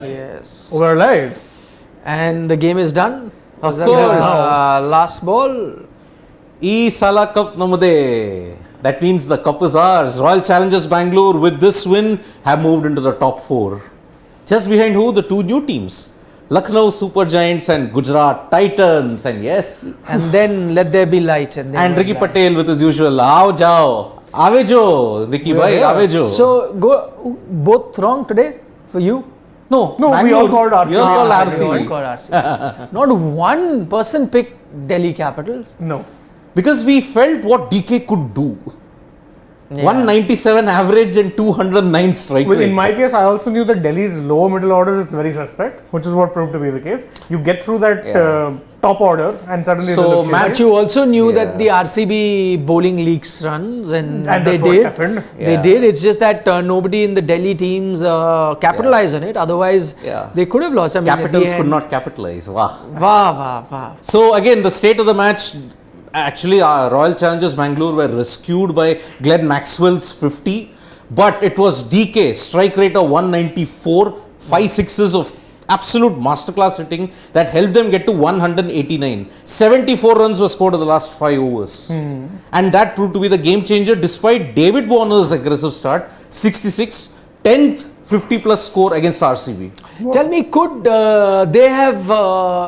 Yes. We're live. And the game is done. Of That course. was, last ball. E Sala Cup Namade. That means the cup is ours. Royal Challengers Bangalore with this win have moved into the top 4. Just behind who? The two new teams. Lucknow Super Giants and Gujarat Titans. And yes. And then let there be light. And Ricky Patel with his usual Aao Jao. Avejo. Ricky Bhai, Avejo. So, both wrong today for you? No, we all called RCB. You all called We all RCB. called RCB. Not one person picked Delhi Capitals. No. Because we felt what DK could do. Yeah. 197 average and 209 strike Well, rate. in my case, I also knew that Delhi's lower middle order is very suspect, which is what proved to be the case. You get through that top order and suddenly So, it looks match But you also knew that the Yeah. RCB bowling leaks runs and they that's what did. happened. They Yeah. did. It's just that nobody in the Delhi teams capitalized on it. Otherwise, Yeah. they could have lost. I mean, at the Capitals could end- not capitalize. Wow. Wow. So again, the state of the match. Actually, our Royal Challengers Bangalore were rescued by Glenn Maxwell's 50, but it was DK strike rate of 194, 5 sixes of absolute masterclass hitting that helped them get to 189. 74 runs were scored in the last 5 overs, and that proved to be the game changer. Despite David Warner's aggressive start, 66, 10th 50 plus score against RCB. Tell me, could they have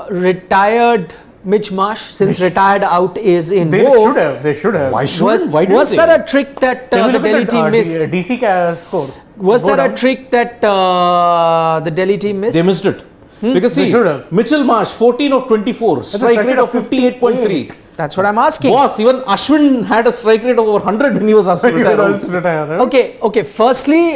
retired Mitch Marsh since retired out is in They vogue? should have. Why shouldn't? Why didn't Was they? there a trick that Can we the look at Delhi that, team missed? DC score. Was Go there a down. trick that the Delhi team missed? They missed it. Because They see, should have. Mitchell Marsh, 14 of 24, strike rate of 58.3. That's what I'm asking. Boss, even Ashwin had a strike rate of over 100 when he was asked to He was retire. asked to retire, right? Okay. Firstly,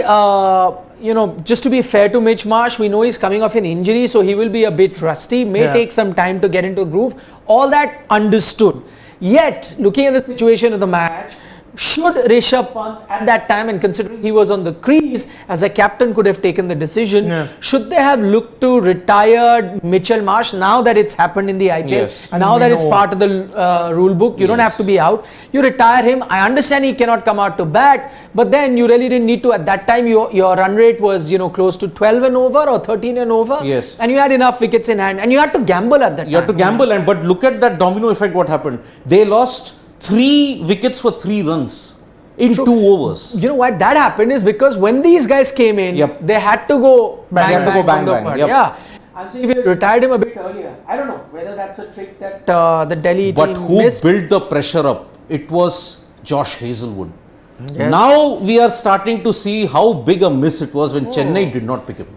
just to be fair to Mitch Marsh, we know he's coming off an injury, so he will be a bit rusty. May take some time to get into a groove. All that understood. Yet, looking at the situation of the match, should Rishabh Pant at that time, and considering he was on the crease as a captain, could have taken the decision, should they have looked to retire Mitchell Marsh now that it's happened in the IPL? Yes. Now that it's part of the rule book, you don't have to be out. You retire him. I understand he cannot come out to bat, but then you really didn't need to. At that time, your run rate was close to 12 and over or 13 and over. Yes. And you had enough wickets in hand, and you had to gamble at that time. You have to gamble, but look at that domino effect. What happened? They lost 3 wickets for 3 runs in 2 overs. You know why that happened is because when these guys came in, they had to go bang from the part. Yep. Yeah. I'm saying if you retired him a bit earlier, I don't know whether that's a trick that the Delhi But team who missed. built the pressure up? It was Josh Hazelwood. Yes. Now we are starting to see how big a miss it was when Chennai did not pick him.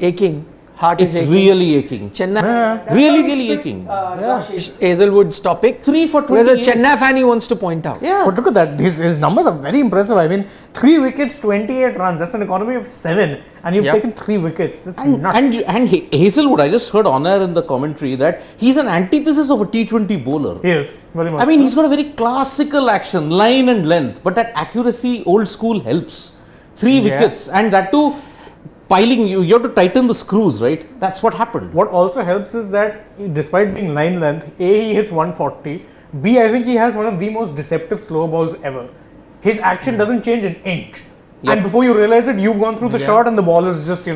Aching. Heart It's is aching. really aching. Chennai. That's Really, why really it's, aching. Josh Hazelwood's topic. 3 for Whereas 28. a Chennai fan he wants to point out. Yeah. But look at that. His numbers are very impressive. I mean, 3 wickets, 28 runs. That's an economy of 7. And you've taken 3 wickets. That's nuts. And Hazelwood, I just heard on air in the commentary that he's an antithesis of a T20 bowler. Yes, very much. I mean, he's got a very classical action, line and length, but that accuracy, old school helps. 3 wickets, and that too, piling, you have to tighten the screws, right? That's what happened. What also helps is that despite being line length, A, he hits 140. B, I think he has one of the most deceptive slow balls ever. His action doesn't change an inch. Yep. And before you realize it, you've gone through the shot and the ball is just,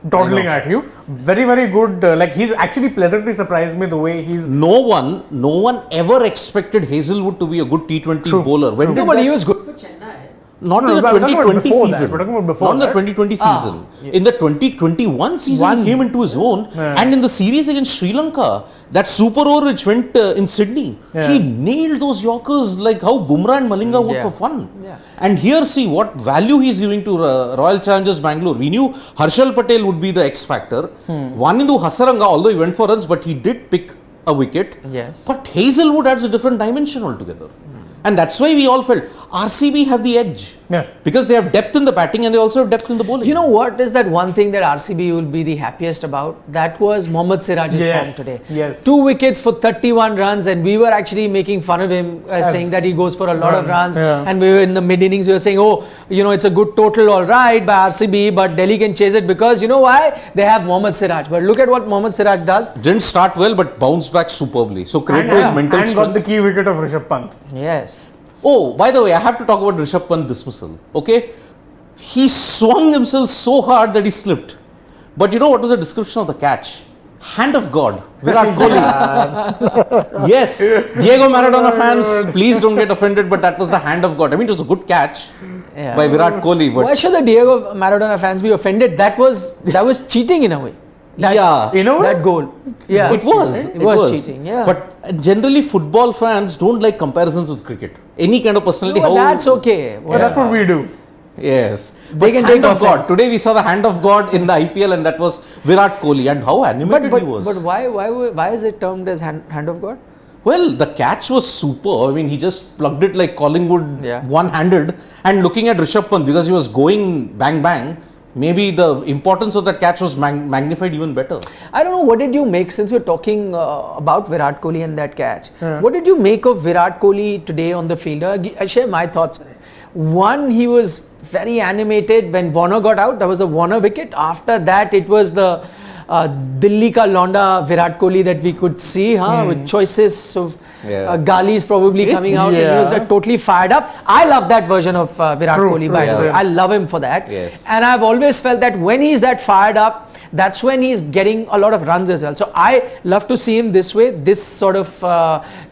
dawdling at you. Very, very good. He's actually pleasantly surprised me the way he's... No one ever expected Hazelwood to be a good T20 bowler. When did No, but that- he was good for Chennai. Not No, in the we're talking about 2020 before that. season. We're talking about before Not in the that. 2020 season. In the 2021 season, he came into his own. And in the series against Sri Lanka, that super over which went in Sydney, he nailed those Yorkers like how Bumrah and Malinga would for fun. Yeah. And here, see what value he's giving to Royal Challengers Bangalore. We knew Harshal Patel would be the X factor. Vanindu Hasaranga, although he went for runs, but he did pick a wicket. Yes. But Hazelwood adds a different dimension altogether. And that's why we all felt RCB have the edge. Yeah. Because they have depth in the batting and they also have depth in the bowling. You know what is that one thing that RCB will be the happiest about? That was Mohammad Siraj's form today. Yes. 2 wickets for 31 runs, and we were actually making fun of him, saying that he goes for a lot of runs. Yeah. And we were in the mid innings, we were saying, it's a good total, all right, by RCB, but Delhi can chase it because you know why? They have Mohammad Siraj. But look at what Mohammad Siraj does. Didn't start well, but bounced back superbly. So credit to his mental and strength. got the key wicket of Rishabh Pant. Yes. Oh, by the way, I have to talk about Rishabh Pant dismissal. Okay, he swung himself so hard that he slipped. But you know what was the description of the catch? Hand of God, Virat Kohli. Yes, Diego Maradona fans, please don't get offended, but that was the hand of God. I mean, it was a good catch by Virat Kohli. But why should the Diego Maradona fans be offended? That was cheating in a way. You know that goal. Yeah, it was cheating. Yeah, but generally football fans don't like comparisons with cricket. Any kind of personality. no, that's okay. Well, that's what we do. Yes, They can hand take of God. offense. Today we saw the hand of God in the IPL, and that was Virat Kohli, and how animated he was. But why is it termed as hand of God? Well, the catch was super. I mean, he just plugged it like Collingwood, one-handed, and looking at Rishabh Pant because he was going bang bang. Maybe the importance of that catch was magnified even better. I don't know, what did you make, since we're talking about Virat Kohli and that catch, what did you make of Virat Kohli today on the field? I share my thoughts. One, he was very animated when Warner got out. That was a Warner wicket. After that, it was the Dilli ka Londa Virat Kohli that we could see, with choices of Galis probably coming out. And he was like totally fired up. I love that version of Virat Kohli, by the way. I love him for that. Yes. And I've always felt that when he's that fired up, that's when he's getting a lot of runs as well. So I love to see him this way, this sort of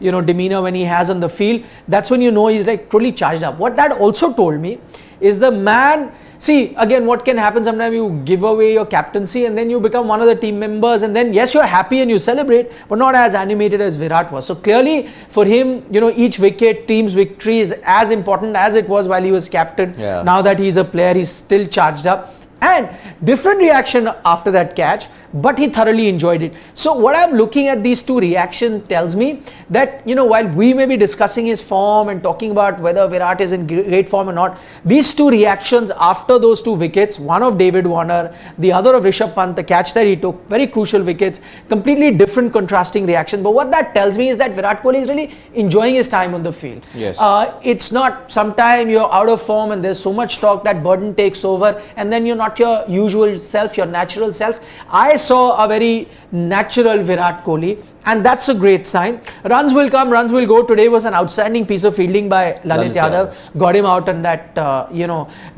demeanor when he has on the field. That's when you know he's like totally charged up. What that also told me is the man. See, again, what can happen sometimes, you give away your captaincy and then you become one of the team members, and then yes, you're happy and you celebrate, but not as animated as Virat was. So clearly for him, each wicket, team's victory is as important as it was while he was captain. Now that he's a player, he's still charged up. And different reaction after that catch, but he thoroughly enjoyed it. So what I'm looking at, these two reactions tells me that, while we may be discussing his form and talking about whether Virat is in great form or not, these two reactions after those two wickets, one of David Warner, the other of Rishabh Pant, the catch that he took, very crucial wickets, completely different contrasting reactions. But what that tells me is that Virat Kohli is really enjoying his time on the field. Yes. It's not sometime you're out of form and there's so much talk that burden takes over and then you're not your usual self, your natural self. I saw a very natural Virat Kohli, and that's a great sign. Runs will come, runs will go. Today was an outstanding piece of fielding by Lalit Yadav. Got him out on that,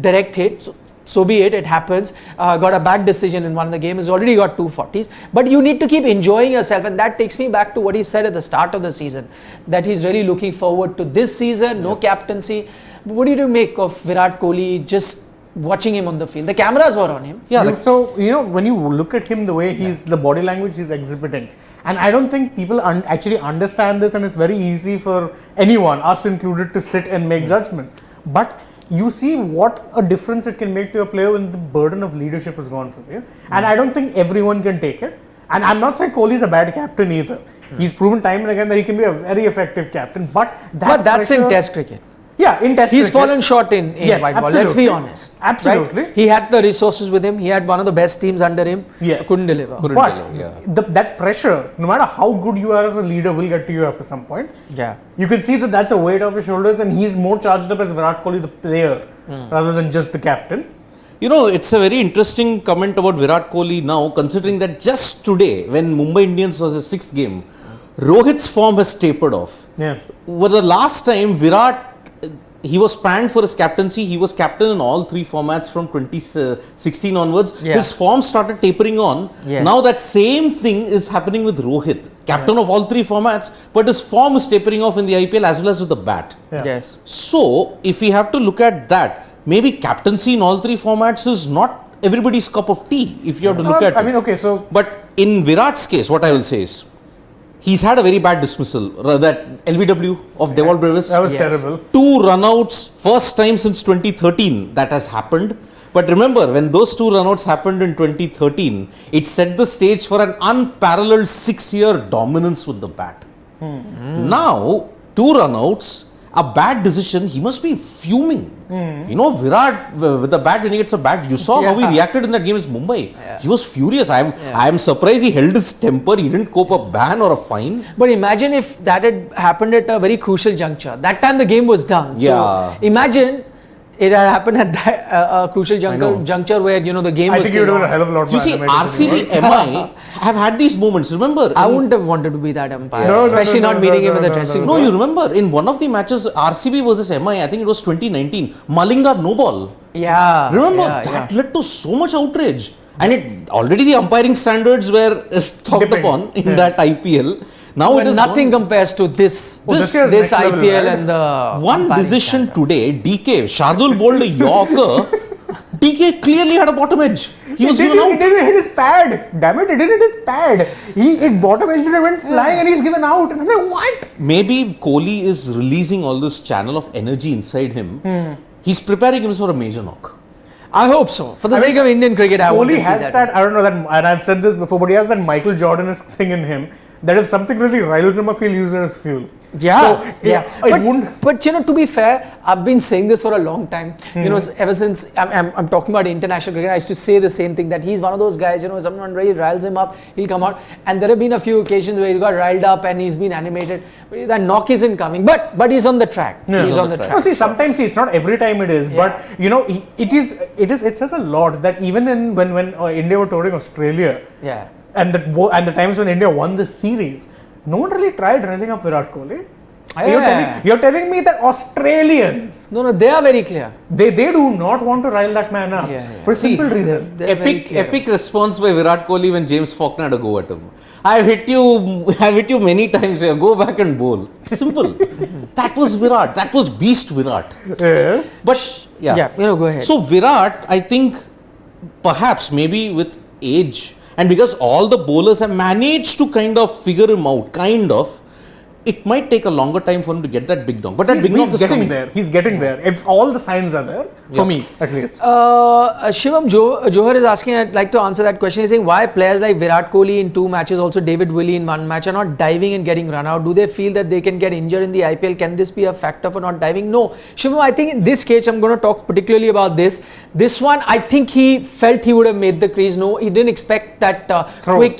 direct hit. So be it, it happens. Got a bad decision in one of the games. He's already got 240s. But you need to keep enjoying yourself, and that takes me back to what he said at the start of the season, that he's really looking forward to this season, no captaincy. What do you make of Virat Kohli just watching him on the field? The cameras were on him. So when you look at him, the way the body language he's exhibiting, and I don't think people actually understand this, and it's very easy for anyone, us included, to sit and make judgments. But you see what a difference it can make to a player when the burden of leadership is gone from you. And I don't think everyone can take it. And I'm not saying Kohli is a bad captain either. He's proven time and again that he can be a very effective captain. But that's in Test cricket. Yeah, in Test He's cricket. fallen short in white ball. Let's be honest. Absolutely. Right? He had the resources with him. He had one of the best teams under him. Yes. Couldn't deliver. That pressure, no matter how good you are as a leader, will get to you after some point. Yeah. You can see that that's a weight off his shoulders, and he's more charged up as Virat Kohli, the player, rather than just the captain. It's a very interesting comment about Virat Kohli now, considering that just today, when Mumbai Indians was the sixth game, Rohit's form has tapered off. Yeah. Well, the last time Virat, he was panned for his captaincy. He was captain in all three formats from 2016 onwards. His form started tapering on. Now that same thing is happening with Rohit, captain of all three formats, but his form is tapering off in the IPL as well as with the bat. Yes. So, if we have to look at that, maybe captaincy in all three formats is not everybody's cup of tea, if you have to look at it. But in Virat's case, what I will say is, he's had a very bad dismissal, that LBW of Devol Brevis. That was terrible. 2 runouts, first time since 2013 that has happened. But remember, when those 2 runouts happened in 2013, it set the stage for an unparalleled 6-year dominance with the bat. Now, 2 runouts, a bad decision, he must be fuming. Virat with the bat, when he gets a bat, you saw how he reacted in that game against Mumbai. He was furious. I am surprised he held his temper. He didn't cope a ban or a fine. But imagine if that had happened at a very crucial juncture. That time the game was done. So imagine it had happened at that crucial juncture where the game was. I think you would have a hell of a lot more. You see, RCB, MI have had these moments. Remember, I wouldn't have wanted to be that umpire, especially not meeting him in the dressing room. No, you remember in one of the matches, RCB versus MI, I think it was 2019. Malinga no ball. Yeah. Remember that led to so much outrage. And it already the umpiring standards were talked Dipping. upon in that IPL. Now But it is nothing compares to this this year's this next level, IPL right? and the one umpiring decision standard. today. DK Shardul bowled a Yorker. DK clearly had a bottom edge. He was given It out. didn't hit his pad. Damn it! It didn't hit his pad. It bottom edged and went flying, and he's given out. And I'm like, what? Maybe Kohli is releasing all this channel of energy inside him. He's preparing himself for a major knock. I hope so. For the sake of Indian cricket, I want to Kohli see has that. that. I don't know that, and I've said this before, but he has that Michael Jordan-esque thing in him. That if something really riles him up, he'll use it as fuel. Yeah, So, it wouldn't. But you know, to be fair, I've been saying this for a long time. You know, ever since I'm talking about international cricket, I used to say the same thing, that he's one of those guys. You know, someone really riles him up, he'll come out. And there have been a few occasions where he's got riled up and he's been animated. But that knock isn't coming. But he's on the track. Yeah. He's on the track. No, see, sometimes it's not every time it is, but you know, it says a lot that even in when India were touring Australia, Yeah. and the times when India won this series, no one really tried running up Virat Kohli. Yeah. You're telling me that Australians, No, they are very clear. they do not want to rile that man up Yeah. for a simple reason. They're very clear. Epic response by Virat Kohli when James Faulkner had a go at him. I've hit you many times here. Go back and bowl. Simple. That was Virat. That was beast Virat. Yeah. But Yeah, you know, go ahead. So Virat, I think, perhaps maybe with age, and because all the bowlers have managed to kind of figure him out, it might take a longer time for him to get that big knock. But that big knock He's is getting coming. there. He's getting there. If all the signs are there, for me at least. Shivam Johar is asking, I'd like to answer that question. He's saying, why players like Virat Kohli in 2 matches, also David Willey in 1 match, are not diving and getting run out? Do they feel that they can get injured in the IPL? Can this be a factor for not diving? No. Shivam, I think in this case, I'm going to talk particularly about this. This one, I think he felt he would have made the crease. No, he didn't expect that quick,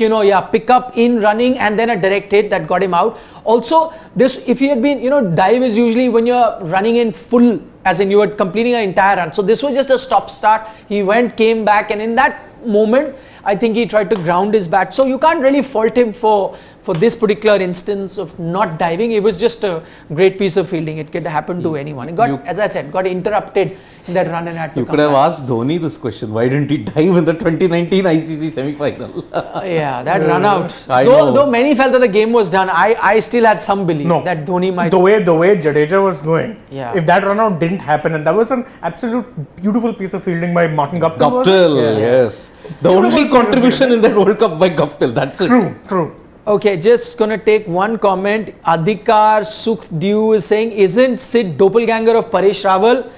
pick up in running and then a direct hit that got him out. Also, this, if he had been, dive is usually when you're running in full, as in you were completing an entire run. So this was just a stop start. He went, came back, and in that moment, I think he tried to ground his bat. So you can't really fault him for this particular instance of not diving. It was just a great piece of fielding. It could happen to anyone. It got, as I said, got interrupted in that run and had to You come could have back. asked Dhoni this question. Why didn't he dive in the 2019 ICC semi-final? Yeah, that run out. I know. Though many felt that the game was done, I still had some belief No. that Dhoni might. The way Jadeja was going, Yeah. if that run out didn't happen, and that was an absolute beautiful piece of fielding by Martin Guptill. was it? Guptill, yes. The only contribution in that World Cup by Guptill. That's it. True. Okay, just gonna take one comment. Adhikar Sukhdev is saying, isn't Sid doppelganger of Paresh Rawal?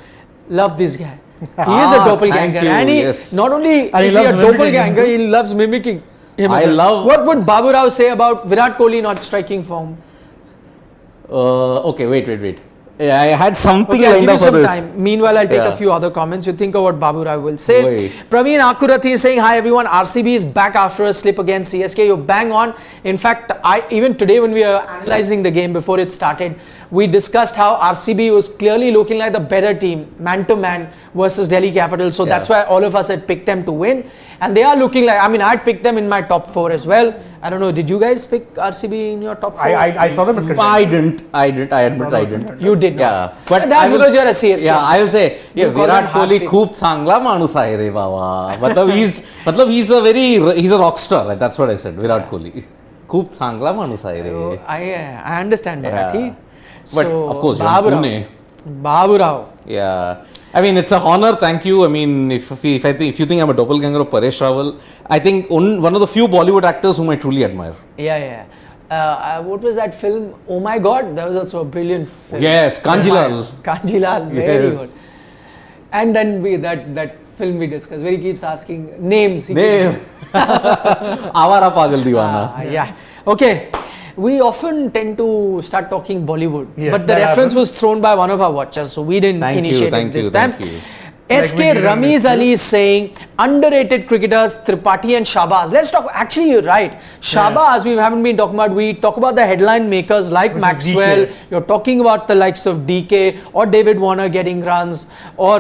Love this guy. He is a Thank doppelganger, you, and he yes. not only And he is he a loves mimicking doppelganger, him he loves mimicking him. I as well. love- What would Babu Rao say about Virat Kohli not striking form? Okay, wait. Yeah, I had something Okay, I'll lined give you up for some this. time. Meanwhile, I'll take Yeah. a few other comments. You think of what Babu Rao will say. Wait. Praveen Akurathi is saying, hi everyone, RCB is back after a slip against CSK. You're bang on. In fact, even today when we were analyzing the game before it started, we discussed how RCB was clearly looking like the better team, man to man versus Delhi Capitals. So that's why all of us had picked them to win. And they are looking like, I'd picked them in my top 4 as well. I don't know, did you guys pick RCB in your top 4? I saw them as contenders. I didn't. I admit I didn't. You did not. Yeah, but That's I will- because you're a CSK. Yeah, I will say, You call Virat him Kohli Hasi. खूप चांगला माणूस आहे रे बाबा. he's a rock star. Like, that's what I said. Virat Kohli. खूप चांगला माणूस आहे रे. I understand Yeah. Marathi. But So, of course, you're Babu Rao. Pune. Babu Rao. Yeah. I mean, it's a honor. Thank you. I mean, if you think I'm a doppelganger of Paresh Rawal, I think one of the few Bollywood actors whom I truly admire. Yeah. What was that film? Oh my God, that was also a brilliant film. Yes, Kanjilal. Kanjilal, very Yes. good. And then that film we discussed, where he keeps asking names. He Name. keeps- Avara Pagal Diwana. Yeah. Okay. We often tend to start talking Bollywood, Yeah, but the that reference happens. was thrown by one of our watchers, so we didn't initiate it this time. Thank you. SK Like we did on Ramiz this Ali is saying underrated cricketers Tripathi and Shahbaz. Let's talk. Actually, you're right. Shahbaz, we haven't been talking about. We talk about the headline makers like Which is Maxwell. DK. You're talking about the likes of DK or David Warner getting runs, or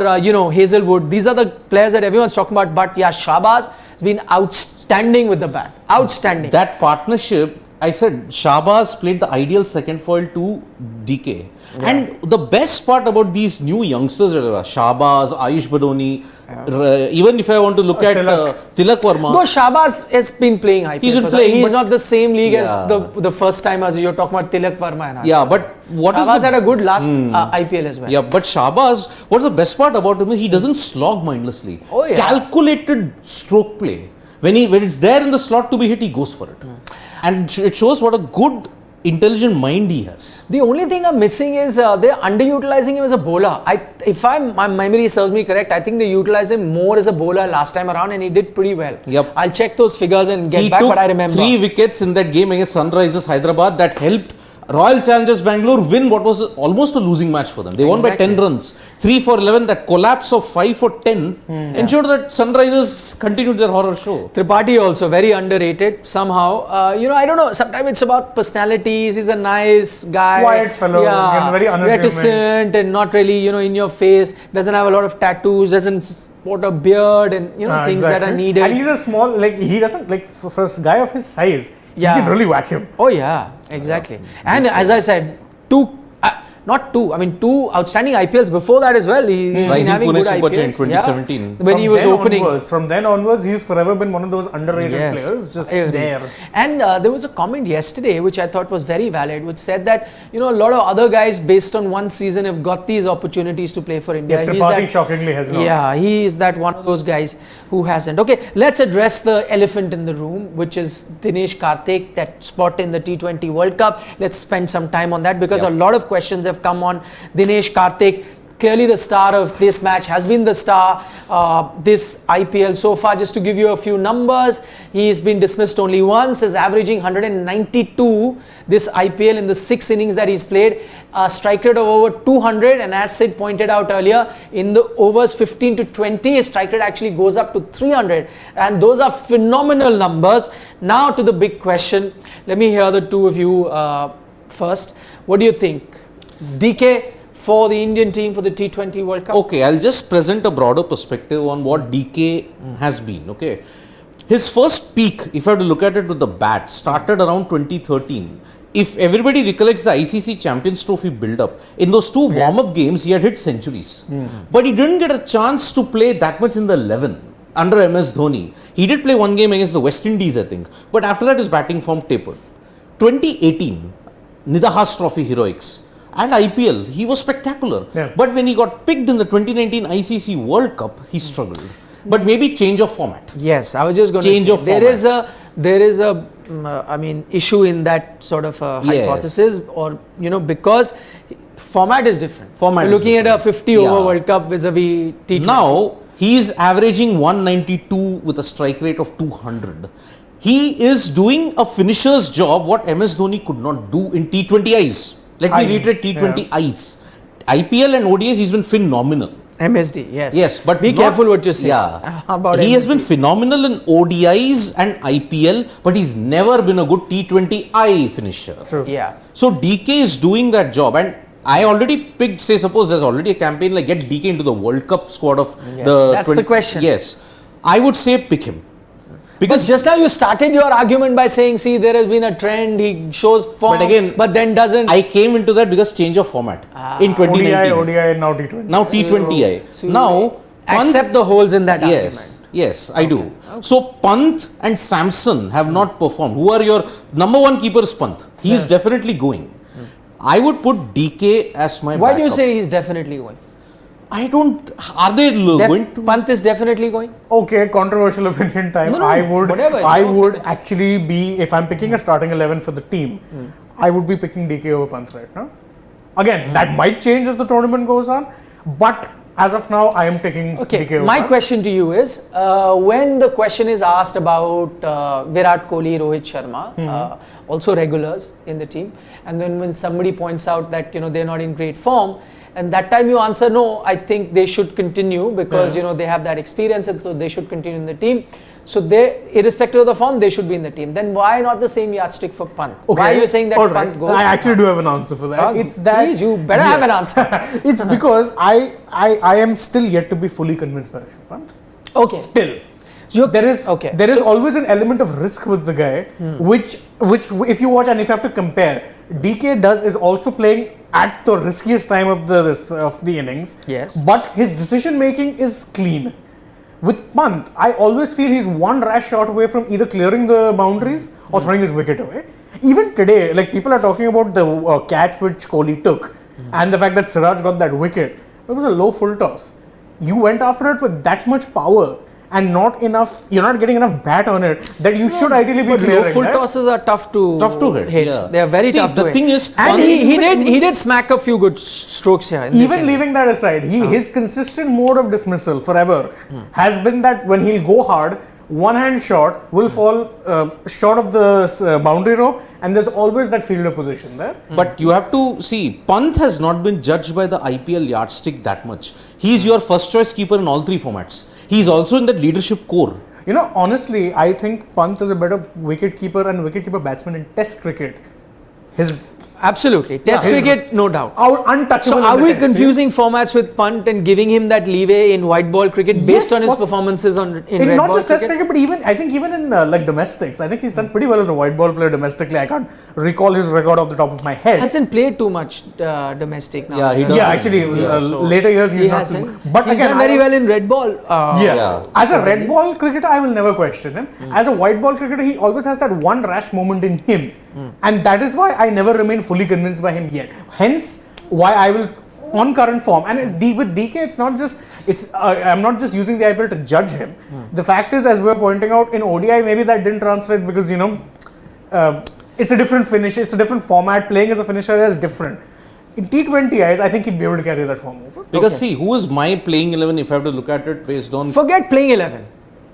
Hazelwood. These are the players that everyone's talking about. But yeah, Shahbaz has been outstanding with the bat. Outstanding. That partnership I said Shahbaz played the ideal second foil to DK. And the best part about these new youngsters, Shahbaz, Ayush Badoni, even if I want to look at Tilak Verma. Though Shahbaz has been playing IPL. He's been playing, He's but- not the same league as the first time as you're talking about Tilak Verma and Yeah, but what is Shahbaz had a good last IPL as well. Yeah, but Shahbaz, what's the best part about him is he doesn't slog mindlessly. Oh, yeah. Calculated stroke play. When it's there in the slot to be hit, he goes for it. And it shows what a good, intelligent mind he has. The only thing I'm missing is they're underutilizing him as a bowler. If my memory serves me correct, I think they utilized him more as a bowler last time around and he did pretty well. Yep. I'll check those figures and get He back, took but I remember. 3 wickets in that game against Sunrisers Hyderabad that helped Royal Challengers Bangalore win what was almost a losing match for them. They won by 10 runs. 3 for 11, that collapse of 5 for 10 ensured that Sunrisers continued their horror show. Tripathi also very underrated somehow. I don't know. Sometimes it's about personalities. He's a nice guy, Quiet fellow, and very unassuming. reticent and not really in your face. Doesn't have a lot of tattoos. Doesn't sport a beard and things that are needed. And he's a small, he doesn't, for a guy of his size, you can really whack him. Oh yeah, exactly. And as I said, two outstanding IPLs before that as well. He's been Rising having Pune good Super Giant IPLs. 2017. When he was opening. From then onwards, he's forever been one of those underrated players, just I agree. there. And there was a comment yesterday which I thought was very valid, which said that a lot of other guys based on one season have got these opportunities to play for India. Yeah, Tripathi shockingly has not. Yeah, he is that one of those guys who hasn't. Okay, let's address the elephant in the room, which is Dinesh Karthik, that spot in the T20 World Cup. Let's spend some time on that because a lot of questions have come on Dinesh Karthik. Clearly the star of this match has been the star this IPL so far. Just to give you a few numbers, he's been dismissed only once, is averaging 192 this IPL in the 6 innings that he's played, a strike rate of over 200, and as Sid pointed out earlier, in the overs 15 to 20 his strike rate actually goes up to 300, and those are phenomenal numbers. Now to the big question, let me hear the two of you first. What do you think? DK for the Indian team for the T20 World Cup? Okay, I'll just present a broader perspective on what DK has been. Okay, his first peak, if I have to look at it with the bat, started around 2013. If everybody recollects the ICC Champions Trophy build-up, in those 2 warm-up games, he had hit centuries. But he didn't get a chance to play that much in the 11 under MS Dhoni. He did play 1 game against the West Indies, I think. But after that, his batting form tapered. 2018, Nidahas Trophy heroics. And IPL, he was spectacular. Yeah. But when he got picked in the 2019 ICC World Cup, he struggled. But maybe change of format. Yes, I was just going Change to of say format. there is a issue in that sort of hypothesis, or because format is different. Format We're is looking different. at a 50 over World Cup vis-a-vis T20. Now, he is averaging 192 with a strike rate of 200. He is doing a finisher's job, what MS Dhoni could not do in T20 I's. Let me reiterate T20 I's. IPL and ODIs, he's been phenomenal. MSD, yes. Yes, but be careful what you say. Yeah, about he has MSD. been phenomenal in ODIs and IPL, but he's never been a good T20I finisher. True. Yeah. So DK is doing that job, and I already picked. Say, suppose there's already a campaign like get DK into the World Cup squad of the. That's the question. Yes, I would say pick him. Because just now you started your argument by saying, see, there has been a trend, he shows form, But again, but then doesn't. I came into that because change of format in 2019. ODI, now T20. Now T20I. So Now accept the holes in that argument. Yes, I do. So Pant and Samson have not performed. Who are your number 1 keeper? Is Pant. He is definitely going. I would put DK as my. Why do you backup. say he's definitely going? I don't. Are they going to? Pant is definitely going. Okay, controversial opinion time. No, I would, whatever, it's I okay. would actually be, if I'm picking a starting 11 for the team, I would be picking DK over Pant right now. Again, that might change as the tournament goes on, but as of now, I am picking DK over My Pant. question to you is, when the question is asked about Virat Kohli, Rohit Sharma, also regulars in the team, and then when somebody points out that they're not in great form, and that time you answer no, I think they should continue because they have that experience, and so they should continue in the team. So they, irrespective of the form, they should be in the team. Then why not the same yardstick for Pant? Okay. Why are you saying that All right. Pant goes? I actually do have an answer for that. It's that. Please, you better have an answer. It's because I am still yet to be fully convinced by Rishabh Pant. Okay. Still. There is okay. There is always an element of risk with the guy, which if you watch and if you have to compare, DK is also playing at the riskiest time of the innings. Yes. But his decision making is clean. With Pant, I always feel he's one rash shot away from either clearing the boundaries or throwing his wicket away. Even today, like people are talking about the catch which Kohli took and the fact that Siraj got that wicket. It was a low full toss. You went after it with that much power and not enough. You're not getting enough bat on it that you should ideally be clearing. Low full right? tosses are tough to hit. Yeah. They are very tough to hit. The thing is, and he did smack a few good strokes here. Even leaving that aside, his consistent mode of dismissal forever has been that when he'll go hard, one hand shot will fall short of the boundary rope, and there's always that fielder position there. But you have to see, Pant has not been judged by the IPL yardstick that much. He's your first choice keeper in all three formats. He's also in that leadership core. You know, honestly, I think Pant is a better wicket-keeper and wicket-keeper batsman in Test cricket. Absolutely. Test cricket, no doubt. Untouchable. So are we confusing formats with Pant and giving him that leeway in white ball cricket based on his performances in red not ball just cricket? Test cricket, but even in like domestics, I think he's done pretty well as a white ball player domestically. I can't recall his record off the top of my head. Hasn't played too much domestic now. Yeah, he does. Yeah, actually, later years he hasn't. But he's again, done very well in red ball. As a red ball cricketer, I will never question him. As a white ball cricketer, he always has that one rash moment in him, and that is why I never remain fully convinced by him yet. Hence, why I will on current form. And with DK, it's not just I'm not just using the IPL to judge him. The fact is, as we were pointing out in ODI, maybe that didn't translate because it's a different finish, it's a different format. Playing as a finisher is different. In T20Is, I think he'd be able to carry that form over. Because see, who is my playing 11 if I have to look at it based on... Forget playing 11.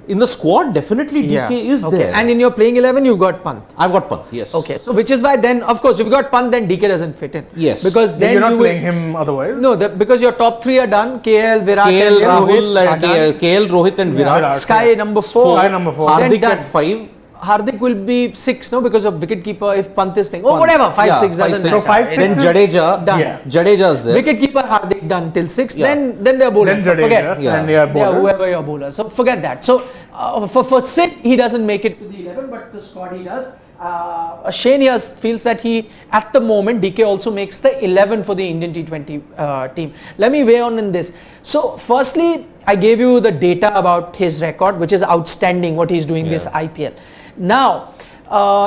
In the squad, definitely DK is there. And in your playing 11, you've got Pant. I've got Pant, yes. Okay, so which is why then, of course, if you've got Pant, then DK doesn't fit in. Yes. Because then you're not playing him otherwise? No, because your top three are done. KL, Virat, KL, and Rohit. KL, Rohit and Virat. Sky number 4. Sky number 4. Hardik at 5. Hardik will be 6, no, because of wicketkeeper if Pant is playing. Oh, whatever, 5, 6 doesn't matter. So 5, 6 then Jadeja, done. Jadeja's there. Wicketkeeper Hardik done till 6. Then they're bowlers. Then So forget. and bowlers. Whoever your bowler. So forget that. So for Sid, he doesn't make it to the 11, but the squad he does. Shane here feels that he, at the moment, DK also makes the 11 for the Indian T20 team. Let me weigh on in this. So, firstly, I gave you the data about his record, which is outstanding, what he's doing this IPL. Now,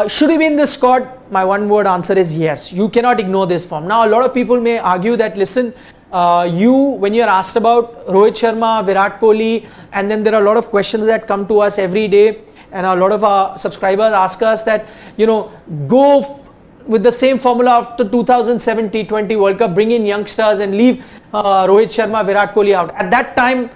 should he be in this squad? My one word answer is yes. You cannot ignore this form. Now, a lot of people may argue that, listen, when you're asked about Rohit Sharma, Virat Kohli, and then there are a lot of questions that come to us every day, and a lot of our subscribers ask us that, go with the same formula after 2007 T20 World Cup, bring in youngsters and leave Rohit Sharma, Virat Kohli out. At that time,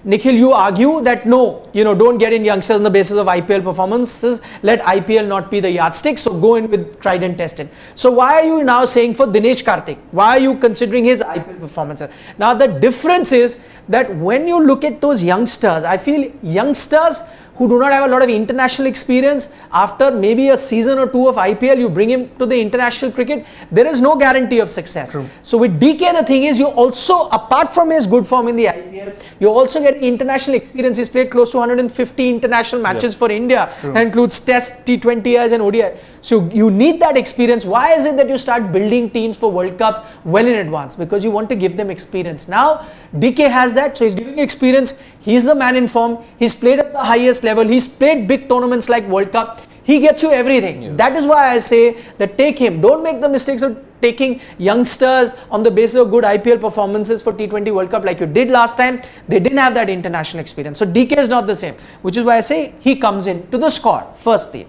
Nikhil, you argue that no, don't get in youngsters on the basis of IPL performances. Let IPL not be the yardstick. So go in with tried and tested. So why are you now saying for Dinesh Karthik? Why are you considering his IPL performances? Now the difference is that when you look at those youngsters, I feel youngsters who do not have a lot of international experience, after maybe a season or two of IPL, you bring him to the international cricket, there is no guarantee of success. True. So with DK, the thing is, you also, apart from his good form in the IPL, you also get international experience. He's played close to 150 international matches for India. True. That includes Test, T20Is and ODI. So you need that experience. Why is it that you start building teams for World Cup well in advance? Because you want to give them experience. Now, DK has that, so he's giving experience. He's the man in form. He's played at the highest level. He's played big tournaments like World Cup. He gets you everything. Yeah. That is why I say that take him. Don't make the mistakes of taking youngsters on the basis of good IPL performances for T20 World Cup like you did last time. They didn't have that international experience. So DK is not the same, which is why I say he comes in to the squad firstly.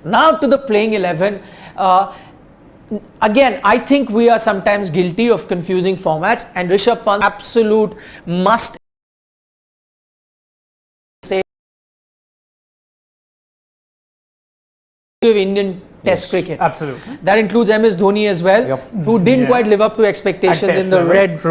Now to the playing 11. Again, I think we are sometimes guilty of confusing formats, and Rishabh Pant absolute must say of Indian Test cricket. Absolutely. That includes MS Dhoni as well, who didn't quite live up to expectations in the red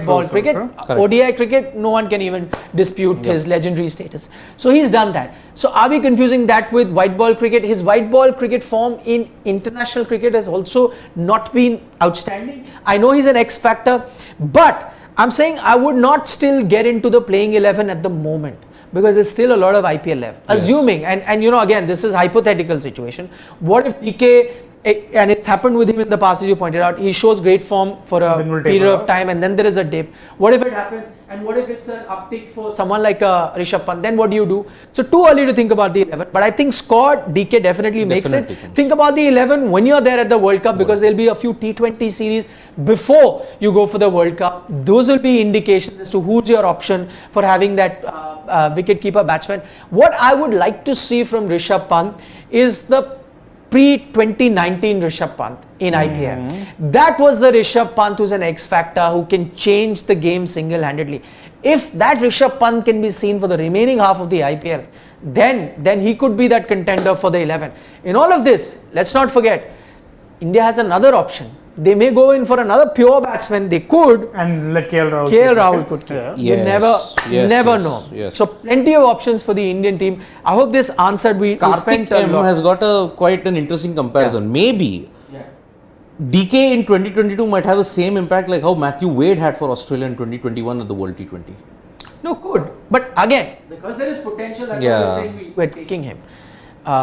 ball cricket. ODI cricket, no one can even dispute his legendary status. So he's done that. So are we confusing that with white ball cricket? His white ball cricket form in international cricket has also not been outstanding. I know he's an X factor, but I'm saying I would not still get into the playing 11 at the moment. because there's still a lot of IPL left. Yes. Assuming, and you know, again, this is hypothetical situation. What if DK, and it's happened with him in the past, as you pointed out, he shows great form for a period of time and then there is a dip. What if it happens, and what if it's an uptick for someone like Rishabh Pant? Then what do you do? So too early to think about the 11, but I think squad DK definitely makes it. Think about the 11 when you're there at the World Cup, because there'll be a few T20 series before you go for the World Cup. Those will be indications as to who's your option for having that wicket-keeper batsman. What I would like to see from Rishabh Pant is the pre-2019 Rishabh Pant in IPL. That was the Rishabh Pant who's an X-factor, who can change the game single-handedly. If that Rishabh Pant can be seen for the remaining half of the IPL, then he could be that contender for the 11. In all of this, let's not forget, India has another option. They may go in for another pure batsman. They could. And let KL Rahul could keep. You never know. Yes. So plenty of options for the Indian team. I hope this answered. We spent Karthik a lot. has got quite an interesting comparison. Maybe DK in 2022 might have the same impact like how Matthew Wade had for Australia in 2021 at the World T20. No, could. But again, because there is potential, that's what we're saying we're taking him.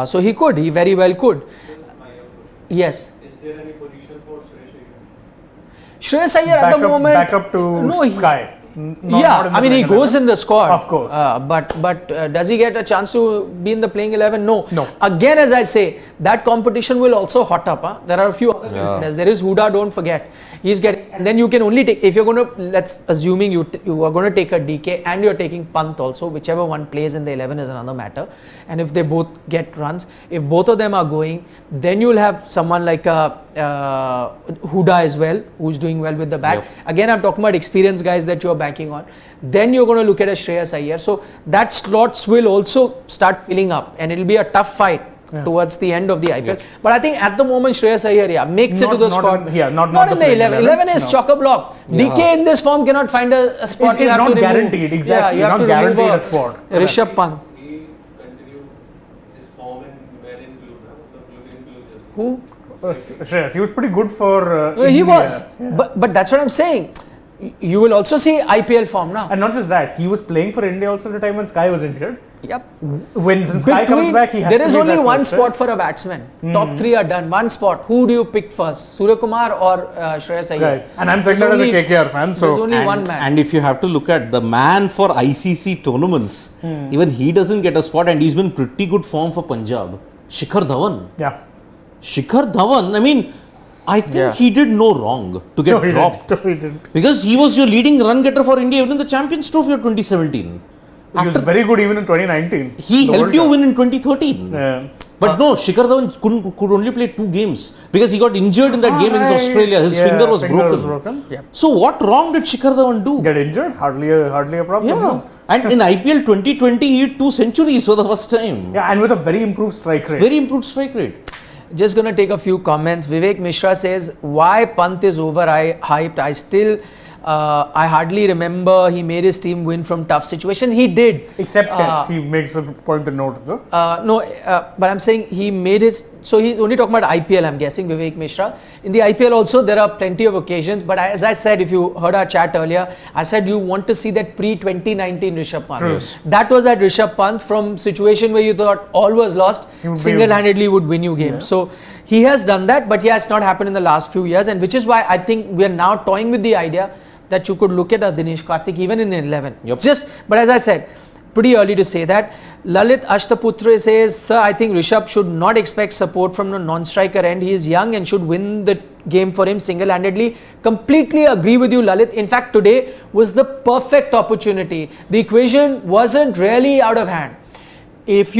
So he could. He very well could. Yes. Is there any position for Shreyas Iyer at the moment, back up to Sky. I mean, he goes in the squad, of course. but does he get a chance to be in the playing 11? No. No. Again, as I say, that competition will also hot up. Huh? There are a few other contenders. There is Huda. Don't forget, he's getting. And then you can only take, if you're going to, let's assuming you are going to take a DK and you're taking Pant also, whichever one plays in the 11 is another matter. And if they both get runs, if both of them are going, then you'll have someone like Huda as well, who's doing well with the bat. Again, I'm talking about experienced guys that you're banking on. Then you're going to look at a Shreyas Iyer. So that slots will also start filling up, and it'll be a tough fight towards the end of the IPL. But I think at the moment Shreyas Iyer makes it to the squad. Not in the 11. 11 is chock-a-block. DK in this form cannot find a spot. It's not guaranteed. Exactly. You have to guaranteed remove a spot. Rishabh Pant. he continued his form in Blue? Who? Shreyas, he was pretty good for He India. was. But that's what I'm saying. You will also see IPL form now. And not just that, he was playing for India also at the time when Sky was injured. Yep. When Sky comes back, he has there to is be only that one first spot for a batsman. Top three are done. One spot. Who do you pick first? Surya Kumar or Shreyas Iyer? Right. And I'm saying that as a KKR fan. So there's only one man. And if you have to look at the man for ICC tournaments, even he doesn't get a spot, and he's been pretty good form for Punjab. Shikhar Dhawan. yeah. Shikhar Dhawan, I mean, I think he did no wrong to get dropped. He didn't. Because he was your leading run getter for India even in the Champions Trophy of 2017. He was very good even in 2019. He helped you win in 2013. Yeah. But no, Shikhar Dhawan could only play 2 games because he got injured in that game against Australia. His finger was broken. Yep. So what wrong did Shikhar Dhawan do? Get injured? Hardly a problem. Yeah. No. And in IPL 2020, he hit 2 centuries for the first time. Yeah, and with a very improved strike rate. Very improved strike rate. Just going to take a few comments. Vivek Mishra says, why Pant is overhyped? I hardly remember he made his team win from tough situations. He did. Except tests, he makes a point to note though. But I'm saying he made his, so he's only talking about IPL, I'm guessing, Vivek Mishra. In the IPL also, there are plenty of occasions. But as I said, if you heard our chat earlier, I said you want to see that pre-2019 Rishabh Pant. Yes. That was that Rishabh Pant from situation where you thought all was lost, single-handedly would win you games. Yes. So he has done that, but it's not happened in the last few years, and which is why I think we are now toying with the idea that you could look at a Dinesh Karthik even in the 11. Yep. But as I said, pretty early to say that. Lalit Ashtaputra says, sir, I think Rishabh should not expect support from the non-striker end. He is young and should win the game for him single-handedly. Completely agree with you, Lalit. In fact, today was the perfect opportunity. The equation wasn't really out of hand. If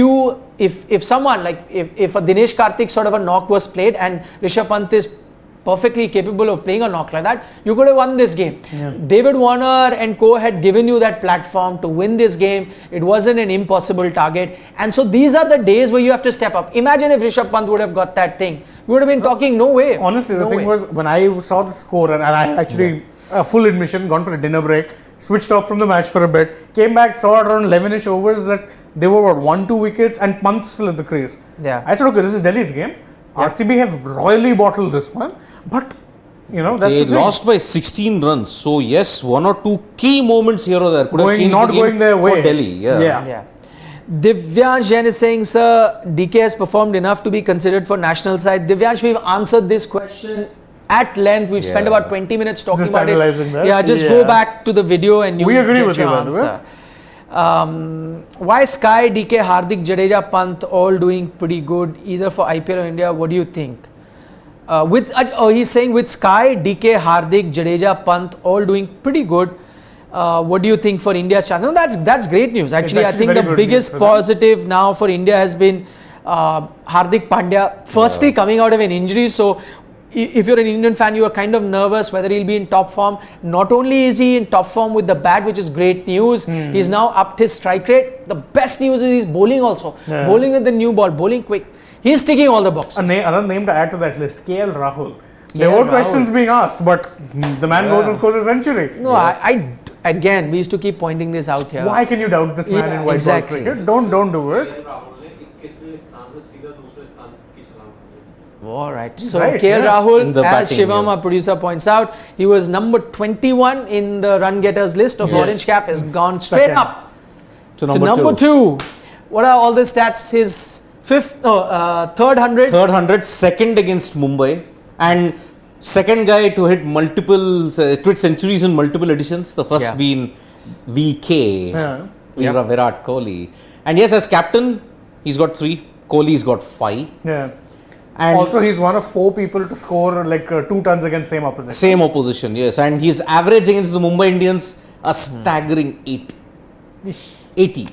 someone like if a Dinesh Karthik sort of a knock was played and Rishabh Pant is perfectly capable of playing a knock like that, you could have won this game. Yeah. David Warner and co had given you that platform to win this game. It wasn't an impossible target, and so these are the days where you have to step up. Imagine if Rishabh Pant would have got that thing, we would have been talking no way. Honestly, the thing was, when I saw the score and I actually full admission, gone for a dinner break, switched off from the match for a bit, came back, saw around 11ish overs that they were 1-2 wickets and Pant still at the crease. Yeah. I said, okay, this is Delhi's game. RCB have royally bottled this one, but That's They the thing. lost by 16 runs. So yes, one or two key moments here or there could have changed not the game going their way for Delhi. Yeah. Divyansh Jain is saying, sir, DK has performed enough to be considered for national side. Divyansh, we've answered this question at length. We've spent about 20 minutes talking Just about analyzing it. that? Yeah, just go back to the video and you We agree get with your you, by the way. answer. Why Sky, DK, Hardik, Jadeja, Pant all doing pretty good either for IPL or India? What do you think? He's saying with Sky, DK, Hardik, Jadeja, Pant all doing pretty good. What do you think for India's chance? No, that's great news. Actually, I think very the good biggest news for them. positive now for India has been Hardik Pandya. Firstly, coming out of an injury, so if you're an Indian fan, you are kind of nervous whether he'll be in top form. Not only is he in top form with the bat, which is great news, he's now upped his strike rate. The best news is he's bowling also. Bowling with the new ball, bowling quick. He's ticking all the boxes. Another name to add to that list, KL Rahul. There KL were questions being asked, but the man goes and scores a century. No, again, we used to keep pointing this out here. Why can you doubt this man in white exactly. ball cricket? Don't do it. Rahul ने 21वें स्थान से सीधा दूसरे स्थान की छलांग मारी। All right. So Right, KL yeah. Rahul, In the as batting, Shivam, yeah. our producer, points out, he was number 21 in the run getters list of Orange Cap. Has gone straight Second. up To to number two. What are all the stats? His third 100. Third 100, second against Mumbai, and second guy to hit multiple centuries in multiple editions. The first being VK, Virat Kohli. And yes, as captain, he's got 3. Kohli's got 5. Yeah. And Also, he's one of 4 people to score like 2 tons against same opposition. same opposition, yes. And his average against the Mumbai Indians, a staggering 80.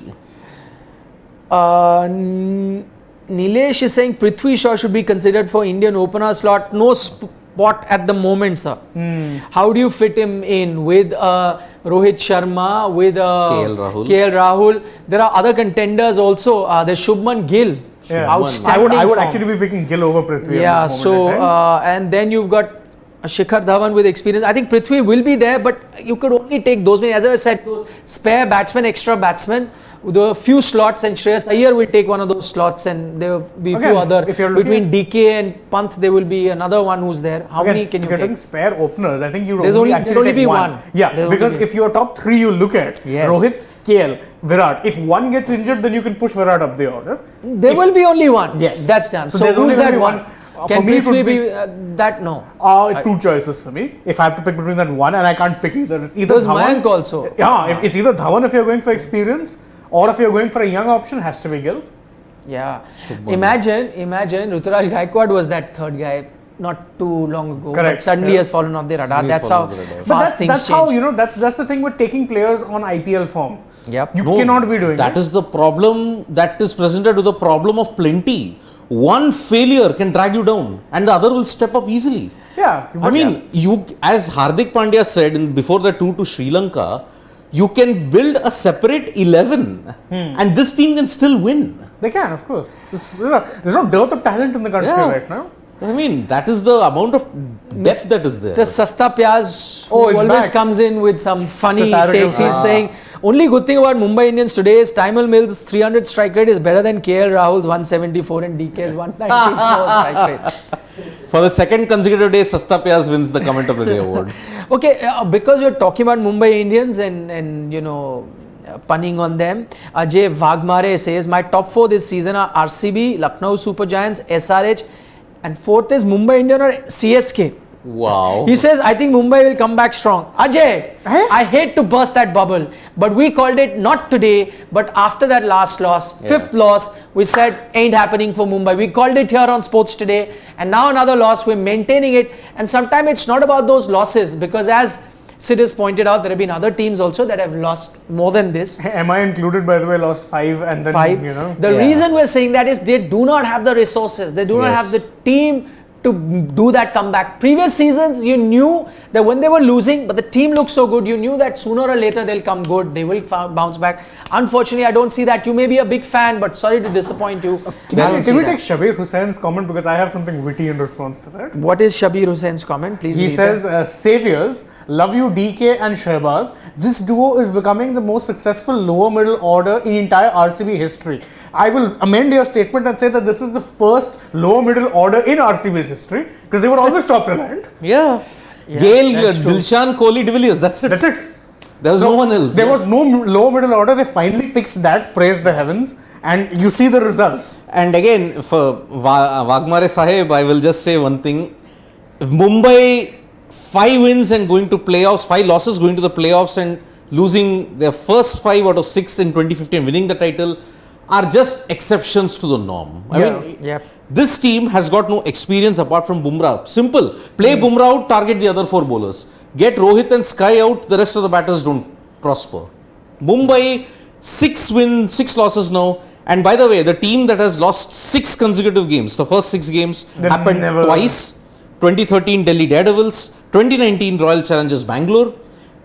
Nilesh is saying Prithvi Shaw should be considered for Indian opener slot. No spot at the moment, sir. How do you fit him in with Rohit Sharma, with KL Rahul? There are other contenders also. There's Shubman Gill. Yeah. Outstanding I would form. actually be picking Gill over Prithvi. Yeah, at this so moment in time. and then you've got Shikhar Dhawan with experience. I think Prithvi will be there, but you could only take those many. As I said, those spare batsmen, extra batsmen, with a few slots, and Shreyas Iyer will take one of those slots, and there will be a few Again, other. if you're looking Between DK and Pant, there will be another one who's there. How Again, many can if you you're taking take? spare openers, I think you There'll only only take be one. one. Yeah, There'll because only be if your top 3 you look at, Yes. Rohit, KL, Virat, if one gets injured, then you can push Virat up the order. There will be only one. Yes. That's done. So So, there's who's only that gonna be one? one. Can For me, it Prithvi would be be- that? No. 2 choices for me. If I have to pick between that one, and I can't pick either. It's either There's Dhawan. Mayank also. Yeah, if it's either Dhawan if you're going for experience, or if you're going for a young option, has to be Gill. Yeah. Imagine Ruturaj Gaikwad was that third guy not too long ago. Correct. But suddenly Yeah. has fallen off the radar. He's That's how fallen off the radar. But fast things that's change. how that's the thing with taking players on IPL form. Yep. You cannot be doing That it. is the problem that is presented with the problem of plenty. One failure can drag you down, and the other will step up easily. Yeah, I mean, you, as Hardik Pandya said before the tour to Sri Lanka, you can build a separate 11, and this team can still win. they can, of course. There's no dearth of talent in the country Yeah. right now. I mean, that is the amount of depth that is there. The Sasta Pyaz Oh, who it's always back. comes in with some funny Satirical. takes. He's saying only good thing about Mumbai Indians today is Taimal Mills' 300 strike rate is better than KL Rahul's 174 and DK's 194 strike rate. For the second consecutive day, Sasta Pyaz wins the Comment of the Day award. Okay, because we're talking about Mumbai Indians and punning on them, Ajay Vagmare says my top 4 this season are RCB, Lucknow Super Giants, SRH, and 4th is Mumbai Indian or CSK. Wow. He says, I think Mumbai will come back strong. Ajay, I hate to burst that bubble, but we called it not today, but after that last loss, 5th loss, we said ain't happening for Mumbai. We called it here on Sports Today, and now another loss, we're maintaining it. And sometimes it's not about those losses, because as Sid has pointed out, there have been other teams also that have lost more than this. Am I included, by the way, lost 5 and then, 5. The reason we're saying that is they do not have the resources. They do not have the team to do that comeback. Previous seasons, you knew that when they were losing, but the team looked so good, you knew that sooner or later they'll come good. They will bounce back. Unfortunately, I don't see that. You may be a big fan, but sorry to disappoint you. Can we take Shabir Hussein's comment, because I have something witty in response to that. What is Shabir Hussein's comment? Please He read says, that. Saviors, love you DK and Shehbaz. This duo is becoming the most successful lower middle order in entire RCB history. I will amend your statement and say that this is the first lower middle order in RCB's history, because they were always top reliant. Yeah. Yeah, Gale, that's true. Dilshan, Kohli, De Villiers. That's it. That's it. There was no one else. There was no low middle order. They finally fixed that. Praise the heavens. And you see the results. And again, for Wagmare Sahib, I will just say one thing. If Mumbai 5 wins and going to playoffs, 5 losses going to the playoffs and losing their first 5 out of 6 in 2015, winning the title, are just exceptions to the norm. I mean, Yep. this team has got no experience apart from Bumrah. Simple. Play Bumrah out, target the other 4 bowlers. Get Rohit and Sky out, the rest of the batters don't prosper. Mumbai, 6 wins, 6 losses now. And by the way, the team that has lost 6 consecutive games, the first 6 games happened twice. 2013 Delhi Daredevils, 2019 Royal Challengers Bangalore.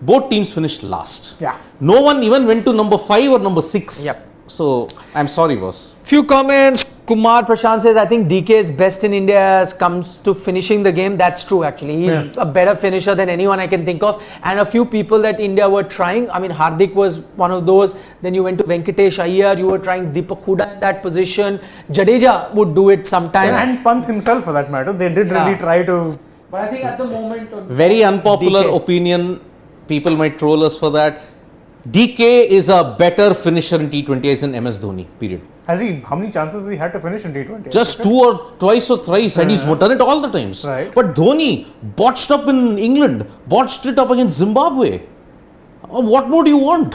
Both teams finished last. Yeah. No one even went to number 5 or number 6. Yep. So, I'm sorry, boss. Few comments. Kumar Prashant says, I think DK is best in India as comes to finishing the game. That's true, actually. He's a better finisher than anyone I can think of. And a few people that India were trying. I mean, Hardik was one of those. Then you went to Venkatesh Iyer. You were trying Deepak Huda in that position. Jadeja would do it sometime. And Pant himself, for that matter. They did really try to. But I think at the moment... Very unpopular DK. opinion. People might troll us for that. DK is a better finisher in T20s than MS Dhoni, period. How many chances has he had to finish in T20? Just 2 or twice or thrice, and he's done it all the times. Right. But Dhoni botched up in England, botched it up against Zimbabwe. What more do you want?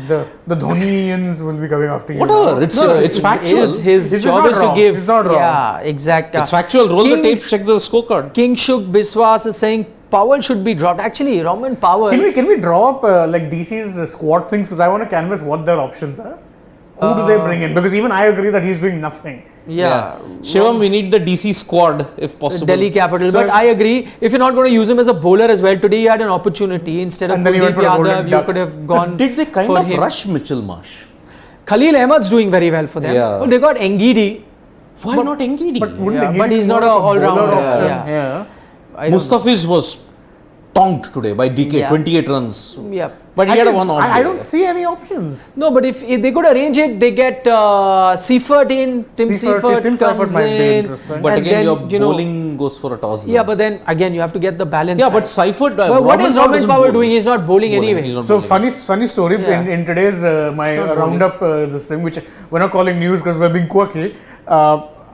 The Dhonians will be coming after you. Whatever, it's factual. His He's job not is to wrong. give. He's not wrong. Yeah, exactly. It's factual. Roll the tape, check the scorecard. King Shuk Biswas is saying Powell should be dropped. Actually, Roman Powell. Can we draw up like DC's squad things, because I want to canvas what their options are. Who do they bring in? Because even I agree that he's doing nothing. Yeah. Shivam, we need the DC squad if possible. Delhi Capital. So- but I agree, if you're not going to use him as a bowler as well, today you had an opportunity. Instead of And then he went Kuldeep for a golden Yadav, you duck. could have gone Did they kind for of him. rush Mitchell Marsh? Khalil Ahmed's doing very well for them. Yeah. Well, they got Engidi. Why not Engidi? But wouldn't Yeah, they but give he's him not more a of bowler all-rounder. option? Yeah. I don't know. Mustafiz was tonked today by DK, Yeah. 28 runs. Yeah. But he had a Actually, one off. I don't see any options. No, but if they could arrange it, they get Seifert in, Tim Seifert Tim comes Seifert might be in. interesting. But and again, then, your you know, bowling goes for a toss. Yeah, then. but then again, you have to get the balance. Yeah, right. but Seifert. But what is Roman doesn't Powell bowl. doing? He's not bowling Bowling, anyway. he's not So bowling. funny story Yeah. in today's my not roundup this thing, which we're not calling news because we're being quirky.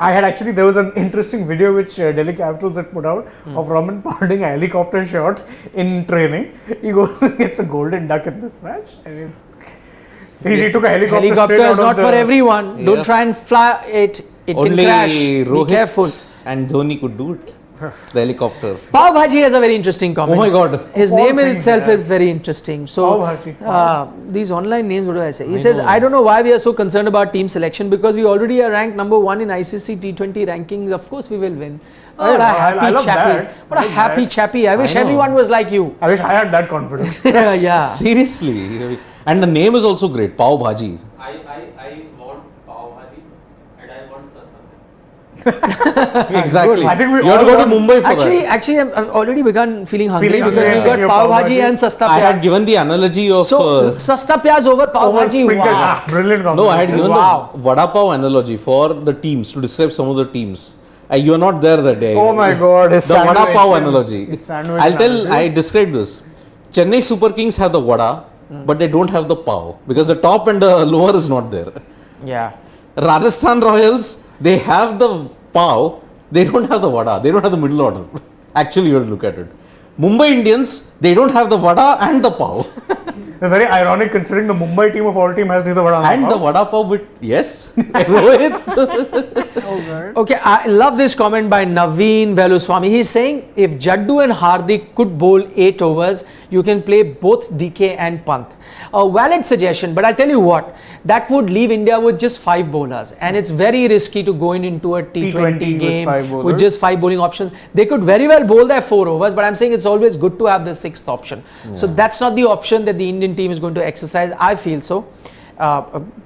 I had actually, there was an interesting video which Delhi Capitals had put out of Roman Paulding a helicopter shot in training. He goes and gets a golden duck in this match. I mean, he took a helicopter. Helicopter straight is out not of the, for everyone. Yeah. Don't try and fly it. It Only can crash. Rohit Be careful. and Dhoni could do it. The helicopter. Pav Bhaji has a very interesting comment. Oh my God. His Of all name things, itself yeah. is very interesting. So, Pav Bhaji. these online names, what do I say? He I says, know. I don't know why we are so concerned about team selection because we already are ranked number 1 in ICC T20 rankings. Of course, we will win. Oh, What a I happy love chappy. that. What a I love happy that. chappy. I wish know. everyone was like you. I wish I had that confidence. Yeah. Seriously. And the name is also great. Pav Bhaji. I want Pav Bhaji and I want Sasta. Exactly. I think we you have to all go to want- Mumbai for Actually, I've already begun feeling hungry Feeling because hungry, we've got yeah. Pav Pav Bhaji Bhaji. and Sasta that. I had Pyaz. given the analogy of. So, Sasta Pyaz over Pav Over Bhaji. sprinkled. Wow. Brilliant combination. No, I had given Wow. the Vada Pav analogy for the teams to describe some of the teams. You are not there that day. Oh my God, his The Vada sandwich Pav is- analogy. his sandwich I'll tell. I sandwiches. described this. Chennai Super Kings have the Vada, but they don't have the Pav because the top and the lower is not there. Yeah. Rajasthan Royals, they have the Pav, they don't have the Vada, they don't have the middle order. Actually, you have to look at it. Mumbai Indians, they don't have the Vada and the Pav. It's very ironic considering the Mumbai team of all team has neither Vada nor And the Pav. Vada Pav with, yes, Rohit. Okay, I love this comment by Naveen Veluswamy. He's saying if Jaddu and Hardik could bowl 8 overs, you can play both DK and Pant. A valid suggestion, but I'll tell you what, that would leave India with just 5 bowlers, and it's very risky to go into a T20 T20 game with 5 bowlers. with just 5 bowling options. They could very well bowl their 4 overs, but I'm saying it's always good to have the 6th option. So that's not the option that the Indian team is going to exercise. I feel so.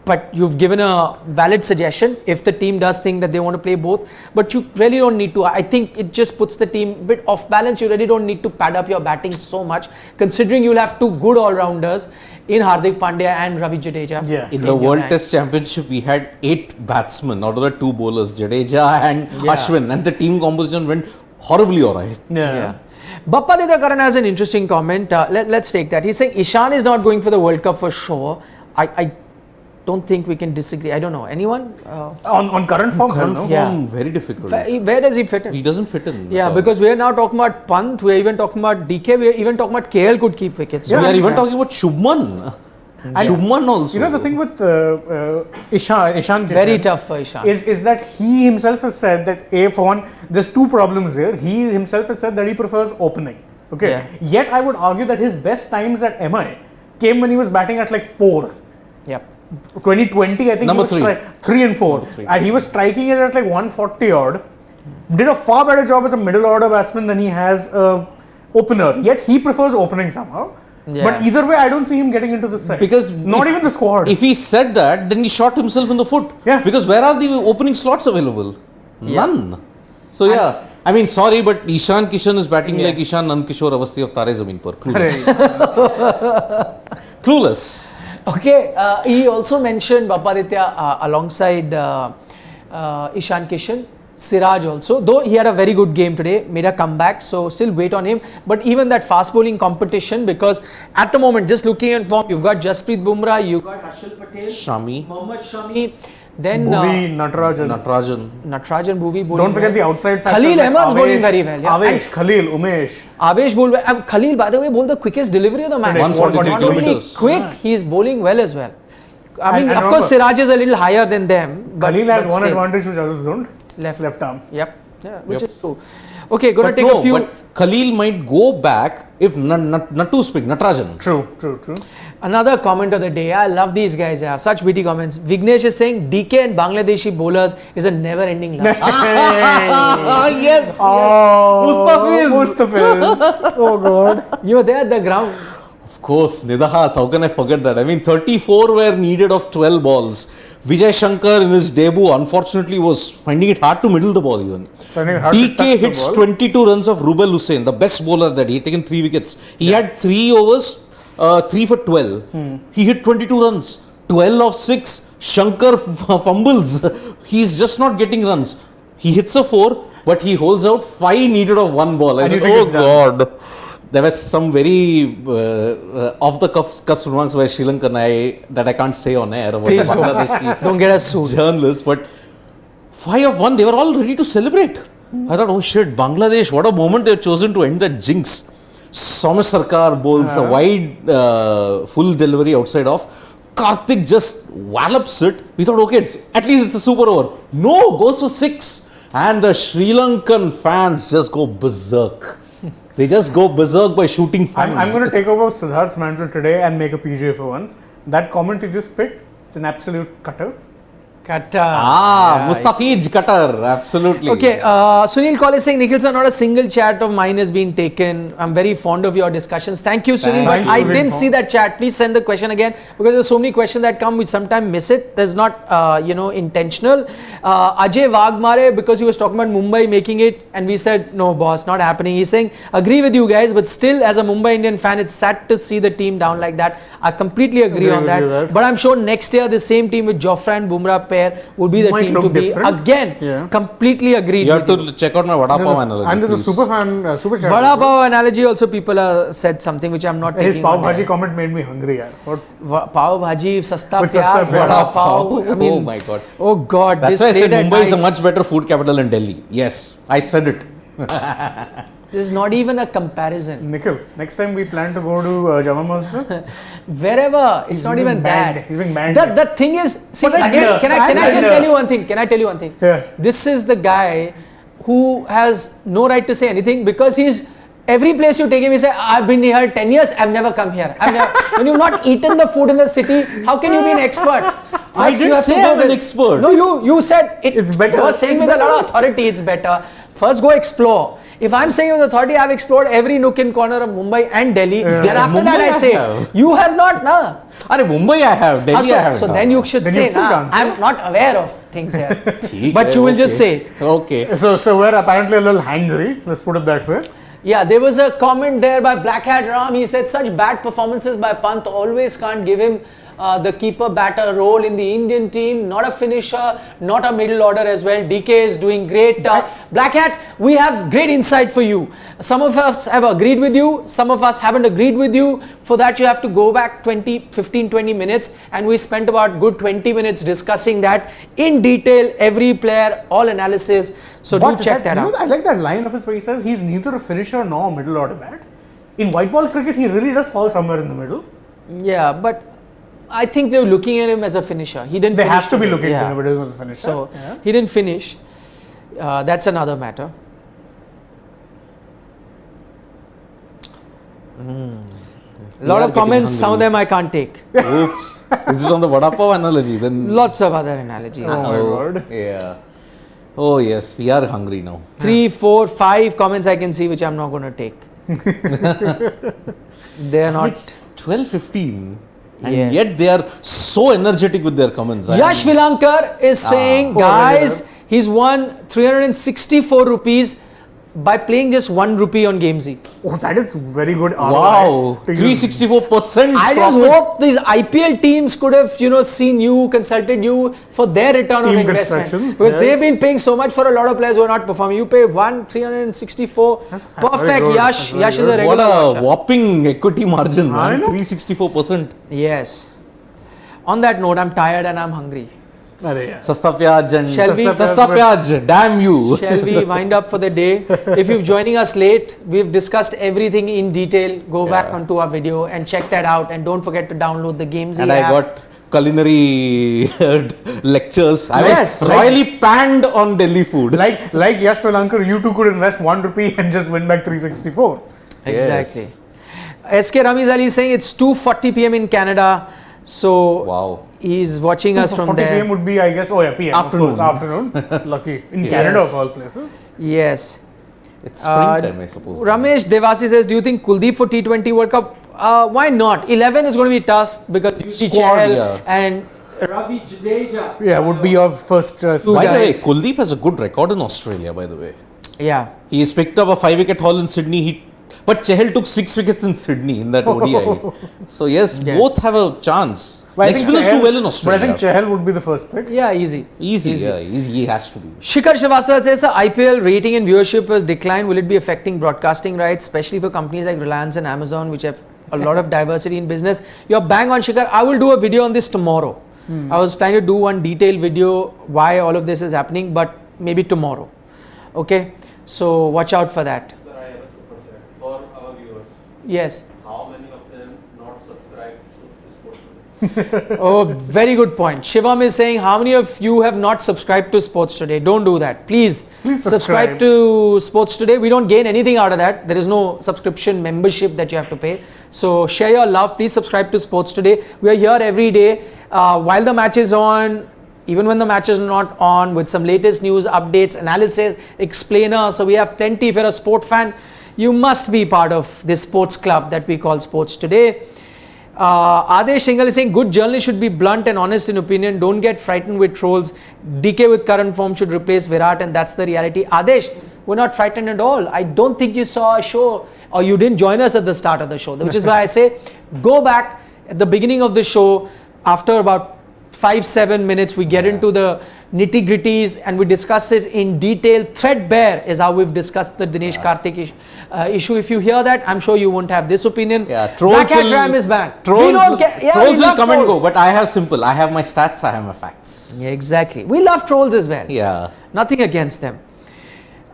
But you've given a valid suggestion if the team does think that they want to play both, but you really don't need to. I think it just puts the team a bit off balance. You really don't need to pad up your batting so much, considering you'll have 2 good all-rounders in Hardik Pandya and Ravi Jadeja. Yeah. In the your World ranks. Test Championship, we had 8 batsmen out of the 2 bowlers, Jadeja and Yeah. Ashwin, and the team composition went horribly awry. Yeah. Yeah. Bappa Dida Karan has an interesting comment. Let's take that. He's saying Ishan is not going for the World Cup for sure. I don't think we can disagree. I don't know. Anyone? On current form, Current no? form, Yeah. very difficult. Where does he fit in? He doesn't fit in. Yeah, because we are now talking about Pant, we are even talking about DK, we are even talking about KL could keep wickets. we Yeah. are even talking about Shubman. Shubman also. You know, the thing with Ishan Very Kishan tough for Ishan. is that he himself has said that, for one, there's two problems here. He himself has said that he prefers opening. Okay. Yeah. Yet I would argue that his best times at MI came when he was batting at like 4. Yep. 2020, I think Number he was 3. 3 and 4. Number 3. And he was striking it at like 140 odd. Did a far better job as a middle order batsman than he has a opener. Yet he prefers opening somehow. Yeah. But either way, I don't see him getting into the side. Because not even the squad. If he said that, then he shot himself in the foot. Yeah. Because where are the opening slots available? None. So yeah, I mean, sorry, but Ishan Kishan is batting like Ishan Nankishore Avasthi of Tare Zameen Par. Clueless. Clueless. Okay, he also mentioned Bappaditya alongside Ishan Kishan, Siraj also, though he had a very good game today, made a comeback, so still wait on him. But even that fast bowling competition, because at the moment, just looking at form, you've got Jasprit Bumrah, you've got Harshal Patel, Shami. Mohammad Shami, then Bhuvi, Natarajan. Natarajan. Bhuvi bowling Don't forget the well. outside factor. Khalil like Ahmed's bowling Avesh, very well. Yeah. Avesh, Khalil, Umesh. Avesh bowled well. Khalil, by the way, bowled the quickest delivery of the match. 143 Not only kilometers. quick, he is bowling well as well. I mean, And of course, remember, Siraj is a little higher than them. But, Khalil has but one still. advantage which others don't. Left arm. Yep. Yeah, which Yep. is true. Okay, gonna But take no, a few. but Khalil might go back if Nattu speak, Natarajan. True. Another comment of the day. I love these guys. Yeah, such witty comments. Vignesh is saying DK and Bangladeshi bowlers is a never-ending love. Yes. Mustafiz. Oh God. You were there at the ground. Of course, Nidahas, how can I forget that? I mean, 34 were needed of 12 balls. Vijay Shankar in his debut, unfortunately, was finding it hard to middle the ball even. Finding it hard to touch DK the hits ball. 22 runs of Rubel Hussain, the best bowler that he had taken 3 wickets. He had 3 overs, 3 for 12. He hit 22 runs. 12 of 6. Shankar fumbles. He's just not getting runs. He hits a 4, but he holds out 5 needed of 1 ball. I And you said, think oh it's done." God. There was some very off-the-cuff remarks by Sri Lankan that I can't say on air about Please the don't. Bangladeshi Don't get us sued. journalists, but 5 of 1, they were all ready to celebrate. I thought, oh shit, Bangladesh, what a moment they've chosen to end that jinx. Somesh Sarkar bowls a wide full delivery outside off. Karthik just wallops it. We thought, okay, at least it's a super over. No, goes for 6. And the Sri Lankan fans just go berserk. They just go berserk by shooting fans. I'm going to take over Siddharth's mantle today and make a PJ for once. That comment you just picked, it's an absolute cutter. Mustafij Qatar, absolutely. Okay, Sunil Kaul is saying, Nikhil sir, not a single chat of mine has been taken. I'm very fond of your discussions. Thank you, Sunil. Thanks But I for didn't being see that chat. Please send the question again because there's so many questions that come. We sometimes miss it. There's not, intentional. Ajay Wagmare, because he was talking about Mumbai making it, and we said, no, boss, not happening. He's saying, agree with you guys, but still, as a Mumbai Indian fan, it's sad to see the team down like that. I completely agree on with you that. there. But I'm sure next year, the same team with Jofra and Bumrah pair will be the Might team look to be. different. Again, Yeah. completely agreed. You have with to check out my Vada Pav analogy. And there's a please. super fan, super chat. Vada pav analogy also people said something which I'm not His taking. pav on bhaji air. comment made me hungry. Yaar. What? Pav bhaji, sasta With pyaz, sasta vada pyaz. pav. I mean, Oh my God. Oh God. That's this why I said late at Mumbai is a night, much better food capital than Delhi. Yes, I said it. This is not even a comparison. Nikhil, next time we plan to go to Jama Masjid. Wherever, it's He's not being even banned. that. He's being banned. The thing is, see, But like, again, can I just banned. tell you one thing? Can I tell you one thing? Yeah. This is the guy who has no right to say anything because he's every place you take him, he say, I've been here 10 years, I've never come here. When you've not eaten the food in the city, how can you be an expert? I First you didn't have to say go I'm an with- expert. No, you said It's better. You are saying It's with a lot better. of authority, it's better. First go explore. If I'm saying with authority, I've explored every nook and corner of Mumbai and Delhi. Then after that Mumbai I I say, have. you have not, nah. Arey, Mumbai I have, Delhi I haven't. So then you should Then say, you should nah, answer. I'm not aware of things here. Theek But hai, you will just okay. say. Okay. So we're apparently a little hangry. Let's put it that way. Yeah, there was a comment there by Black Hat Ram. He said such bad performances by Pant always can't give him the keeper batter role in the Indian team. Not a finisher, not a middle order as well. DK is doing great. Black Hat, we have great insight for you. Some of us have agreed with you, some of us haven't agreed with you. For that you have to go back 15-20 minutes, and we spent about good 20 minutes discussing that in detail, every player, all analysis. So do check that out. I like that line of his where he says he's neither a finisher nor a middle order bat. In white ball cricket, he really does fall somewhere in the middle. Yeah, but I think they're looking at him as a finisher. He didn't. They finish have to be today. looking at him as a finisher. So he didn't finish. That's another matter. A lot of comments, some of them I can't take. Oops. Is it on the Vada Pav analogy? Then Lots of other analogies. Oh my word. Yeah. Oh yes, we are hungry now. 3, 4, 5 comments I can see which I'm not going to take. They are not. It's 12:15, and Yes. yet they are so energetic with their comments. Yash Vilankar is saying, guys, he's won 364 rupees by playing just 1 rupee on Gamezy. Oh, that is very good. Wow, 364%. I just profit. hope these IPL teams could have, seen you, consulted you for their return on Team investment. constructions, Because yes. they've been paying so much for a lot of players who are not performing. You pay 364. That's very Perfect, good. Yash. That's very Yash is a good. regular What a watcher. whopping equity margin, I man. know. 364%. Yes. On that note, I'm tired and I'm hungry. Sasta pyaj and Shall we- Sasta pyaj, damn you. Shall we wind up for the day? If you're joining us late, we've discussed everything in detail. Go back onto our video and check that out. And don't forget to download the Gamezy And app. I got culinary lectures. I Yes, was royally panned on Delhi food. Like Yash Vilankar, you too could invest 1 rupee and just win back 364. Exactly. Yes. SK Ramiz Ali is saying it's 2:40 p.m. in Canada. So Wow. he's watching us from 40 there. PM would be, I guess, PM. Afternoon. Of course, afternoon. Lucky. In Yes. Canada, of all places. Yes. It's springtime, I suppose. Ramesh Devasi says, do you think Kuldeep for T20 World Cup? Why not? 11 is going to be tough because UC Squad, Chahal yeah. and Ravi Jadeja. Yeah, would be your first. By the way, guys. Kuldeep has a good record in Australia, by the way. Yeah. He has picked up a 5-wicket haul in Sydney. But Chahal took 6 wickets in Sydney in that ODI. So yes, Yes. both have a chance. But I Next think spinners do well in But I Australia. think Chahal would be the first pick. Yeah, easy. Easy, yeah, he has to be. Shikhar Srivastava says, IPL rating and viewership has declined. Will it be affecting broadcasting rights, especially for companies like Reliance and Amazon, which have a lot of diversity in business? You're bang on, Shikhar. I will do a video on this tomorrow. I was planning to do one detailed video why all of this is happening, but maybe tomorrow. Okay, so watch out for that. Sir, I have a super chat for our viewers. Yes. How many of them not subscribe to Sports Today? Oh, very good point. Shivam is saying, how many of you have not subscribed to Sports Today? Don't do that. Please subscribe to Sports Today. We don't gain anything out of that. There is no subscription membership that you have to pay. So share your love. Please subscribe to Sports Today. We are here every day while the match is on, even when the match is not on, with some latest news, updates, analysis, explainer. So we have plenty. If you're a sport fan, you must be part of this sports club that we call Sports Today. Adesh Singhal is saying, good journalists should be blunt and honest in opinion. Don't get frightened with trolls. DK with current form should replace Virat, and that's the reality. Adesh, we're not frightened at all. I don't think you saw a show or you didn't join us at the start of the show, which is why I say go back at the beginning of the show. After about 5-7 minutes, we get into the nitty gritties and we discuss it in detail. Threadbare is how we've discussed the Dinesh Karthik issue. If you hear that, I'm sure you won't have this opinion. Yeah, trolls Black Hat will, Ram is banned. Trolls, We don't get, yeah, trolls we will love come and go, trolls. but I have simple. I have my stats, I have my facts. Yeah, exactly. We love trolls as well. Yeah. Nothing against them.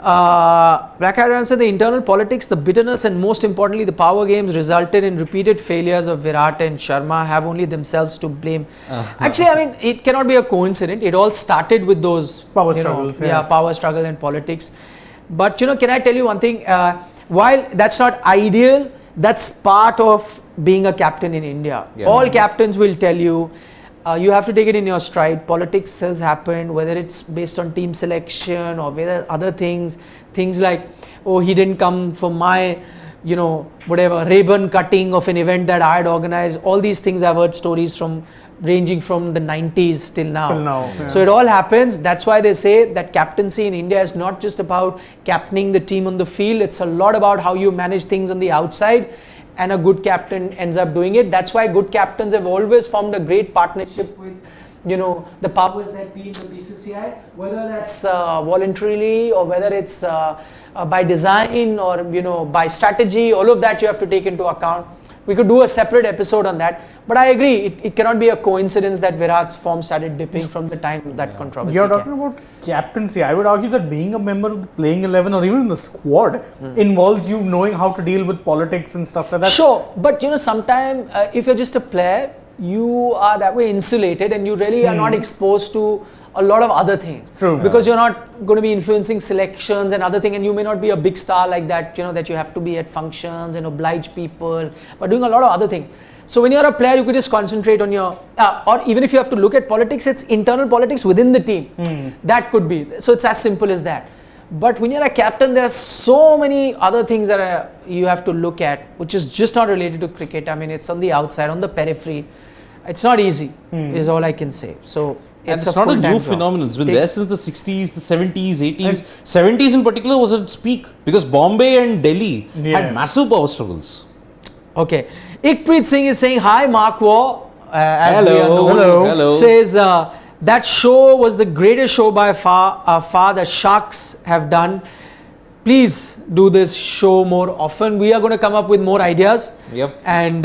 Black Hat Ram said the internal politics, the bitterness, and most importantly, the power games resulted in repeated failures of Virat and Sharma have only themselves to blame. Actually, I mean, it cannot be a coincidence. It all started with those Power you know, struggles, yeah. power struggle and politics. But can I tell you one thing? While that's not ideal, that's part of being a captain in India. Yeah. All captains will tell you. You have to take it in your stride. Politics has happened, whether it's based on team selection or whether other things like, oh, he didn't come for my, whatever, ribbon cutting of an event that I had organized. All these things I've heard stories from ranging from the 90s till now. Yeah. So it all happens. That's why they say that captaincy in India is not just about captaining the team on the field. It's a lot about how you manage things on the outside. and a good captain ends up doing it. That's why good captains have always formed a great partnership with, the powers that be in the BCCI, whether that's voluntarily or whether it's by design or, by strategy. All of that you have to take into account. We could do a separate episode on that. But I agree, it cannot be a coincidence that Virat's form started dipping from the time that controversy You're came. talking about captaincy. I would argue that being a member of the playing 11 or even the squad involves you knowing how to deal with politics and stuff like that. Sure, but sometimes if you're just a player, you are that way insulated and you really are not exposed to a lot of other things. True. Because you're not going to be influencing selections and other things, and you may not be a big star like that, that you have to be at functions and oblige people, but doing a lot of other things. So when you're a player, you could just concentrate on your, or even if you have to look at politics, it's internal politics within the team. That could be. So it's as simple as that. But when you're a captain, there are so many other things that you have to look at, which is just not related to cricket. I mean, it's on the outside, on the periphery. It's not easy, is all I can say. So and it's not a new phenomenon. It's been there since the 60s, the 70s, 80s. 70s in particular was at its peak because Bombay and Delhi had massive power struggles. Okay. Ikpreet Singh is saying, hi, Mark Waugh. Hello. Says, that show was the greatest show by far the Sharks have done. Please do this show more often. We are going to come up with more ideas. Yep. And,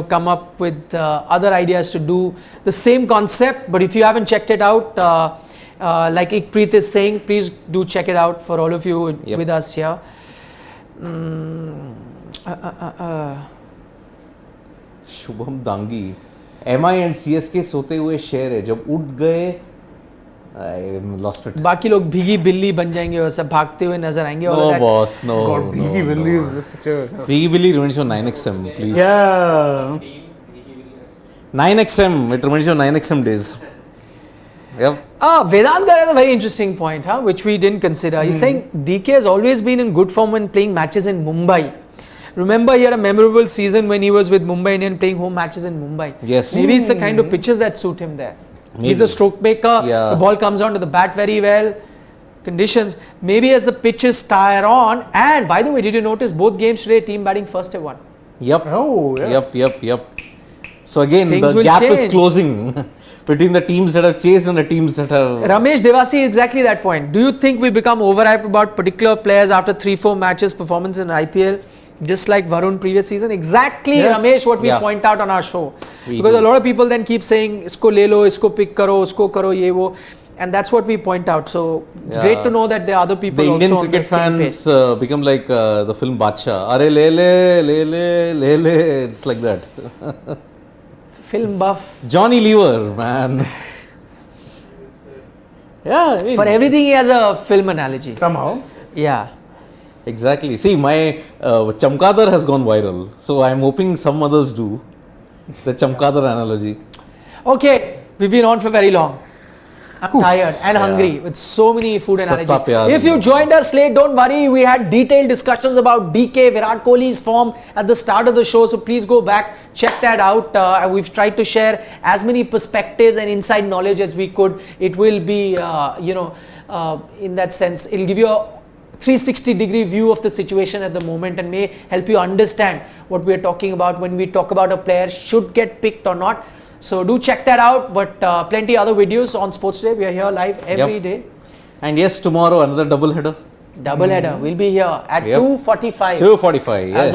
come up with other ideas to do the same concept. But if you haven't checked it out, like Ikpreet is saying, please do check it out for all of you with us here. Shubham Dangi MI and CSK सोते हुए शेर है जब उठ गए I lost it. बाकी लोग भीगी बिल्ली बन जाएंगे और सब भागते हुए नजर आएंगे. No boss, no. God, Bhigi Billy is just such a... Bhigi Billy reminds you of 9XM, please. Yeah. 9XM, it reminds you of 9XM days. Yep. Vedant Gar has a very interesting point, which we didn't consider. He's saying DK has always been in good form when playing matches in Mumbai. Remember, he had a memorable season when he was with Mumbai Indians playing home matches in Mumbai. Yes. Maybe it's the kind of pitches that suit him there. Maybe. He's a stroke maker. Yeah. The ball comes onto the bat very well. Conditions. Maybe as the pitches tire on. And by the way, did you notice both games today, team batting first have won? Yep. Oh, yes. Yep. So again, Things the gap is change. closing between the teams that have chased and the teams that have... Ramesh Devasi, exactly that point. Do you think we become overhyped about particular players after 3-4 matches performance in IPL? Just like Varun previous season? Exactly, Yes. Ramesh, what we point out on our show. We Because do. a lot of people then keep saying, isko le lo, isko pick karo, usko karo, ye wo. And that's what we point out. So it's great to know that there are other people The also Indian on cricket the same fans page. become like the film Badshah. Are le. It's like that. Film buff. Johnny Lever, man. Yeah, I mean, For everything he has a film analogy. Somehow. Yeah. exactly. See, my Chamkadar has gone viral. So I'm hoping some others do. The Chamkadar analogy. Okay, we've been on for very long. I'm tired and hungry with so many food Sasta analogies. pyar. If you joined us late, don't worry. We had detailed discussions about DK, Virat Kohli's form at the start of the show. So please go back, check that out. We've tried to share as many perspectives and inside knowledge as we could. It will be, in that sense, it'll give you a 360-degree view of the situation at the moment and may help you understand what we're talking about when we talk about a player should get picked or not. So do check that out, but plenty other videos on Sports Day. We are here live every day. And yes, tomorrow another double header. Double header. We'll be here at 2:45. 2:45, yes. As always.